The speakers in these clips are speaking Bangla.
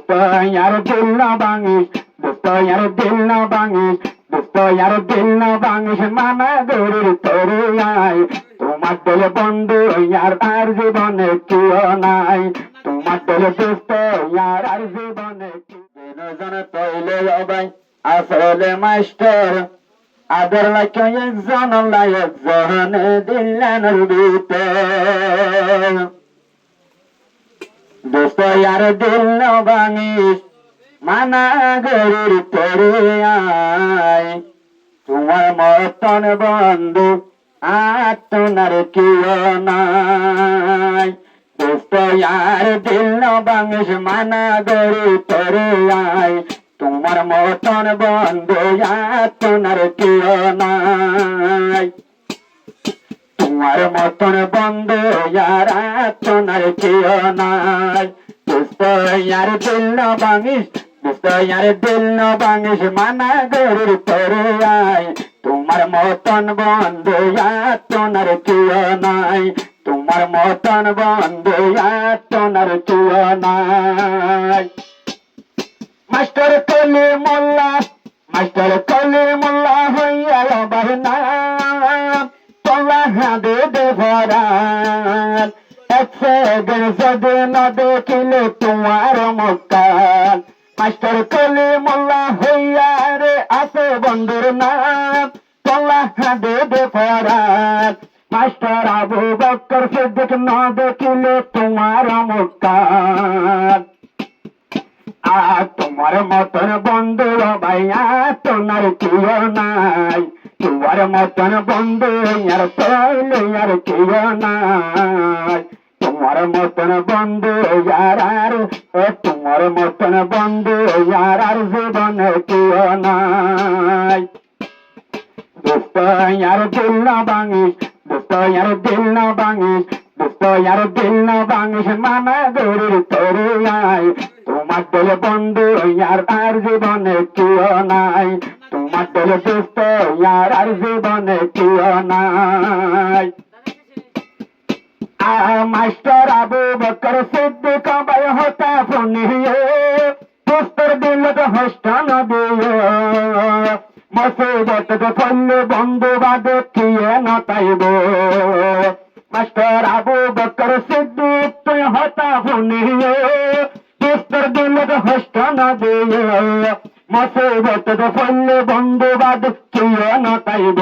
দোস্ত আর দিল না ভাঙিস, দোস্ত আর দিল না ভাঙিস, দোস্ত আর দিল না ভাঙিস, মানা গরির তোরে আয়। তোমার দল বন্ধু আর জীবনে কেউ নাই, তোমার দল দোস্ত আর জীবনে বিনোজন তৈলে ভাই আসলে মাস্টার আদর লাগে একজন একজন দিলেন ভিতর। দোস্ত আর দিল না ভাঙিস, মানা গরির তোরে আয়। তোমার মতন বন্ধু আত্মনার কেউ নাই, দোস্ত আর দিল না ভাঙিস, মানা গরির তোরে আয়। তোমার মতন বন্ধু আত্মনার কেউ নাই, তোমার মতন বন্ধু আর আত্মনার কেউ নাই। দোস্ত আর দিল না ভাঙিস, দোস্ত আর দিল না ভাঙিস, মানা গরির তোরে আয়। তোমার মতন বন্ধু আত্মনার কেউ নাই, তোমার মতন বন্ধু আত্মনার কেউ নাই। মাস্টার কলি মোল্লা, মাস্টার কলি মোল্লা হইয়া বাহিনা তোলা হাঁদে দেভরান। এক সেকেন্ড যদি না দেখিলে তোমার মুখকাল। মাস্টার কলি মোল্লা হইয়া রে আছে বন্ধুর নাম তোলা হাঁদে দেভরান। মাস্টার আবু বকর সিদ্দিক না দেখিলে তোমার মুখকাল। তোমার মতন বন্ধু ভাইয়া তোমার কেউ নাই, তোমার মতন বন্ধু আর তৈলে আর কেউ নাই। তোমার মতন বন্ধু আর তোমার মতন বন্ধু আর জীবনে কেউ নাই। দোস্ত আর দিল না ভাঙিস, দোস্ত আর দিল না ভাঙিস, দোস্ত আর দিল না ভাঙিস, মানা গরির তোরে আয়। তোমার দল বন্ধু আর জীবনে কেউ নাই, তোমার দল দোস্ত আর জীবনে কেউ নাই। মাস্টার আবু বকর সিদ্দিক ভাই হতা ফোনিয়ে দোস্তর দিল তো হস্তান দিয়ে। মুসিবত ফল বন্ধু বাদে কিয়ে নতাইব। মাস্টার আবু বকর সিদ্দিক তুই হতা ফোনিয়ে দোস্তর দিল তো হস্তান দিয়ে। মুসিবত ফল বন্ধু বাদে কিয়ে নতাইব।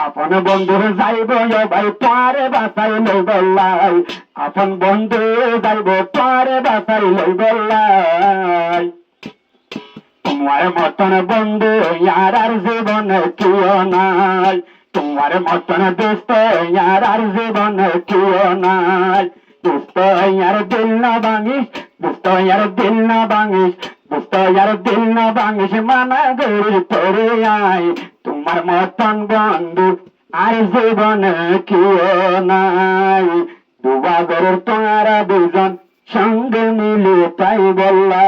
আপন বন্ধুর যাইব ভাই তোরে বাসাই লই বললাই, আপন বন্ধু যাইব তোরে বাসাই লই বললাই। তোমার মতন বন্ধু আর জীবনে কেউ নাই, তোমার মতন দোস্ত আর জীবনে কেউ নাই। দোস্ত আর দিল না ভাঙিস, দোস্ত আর দিল না ভাঙিস, দোস্ত আর দিল না ভাঙিস, মানা গরির তোরে আয়। তোমার মতন বন্ধু আর জীবনে কেউ নাই। দুবাগরের তোমরা দুজন সঙ্গে মিলে তাই বললা।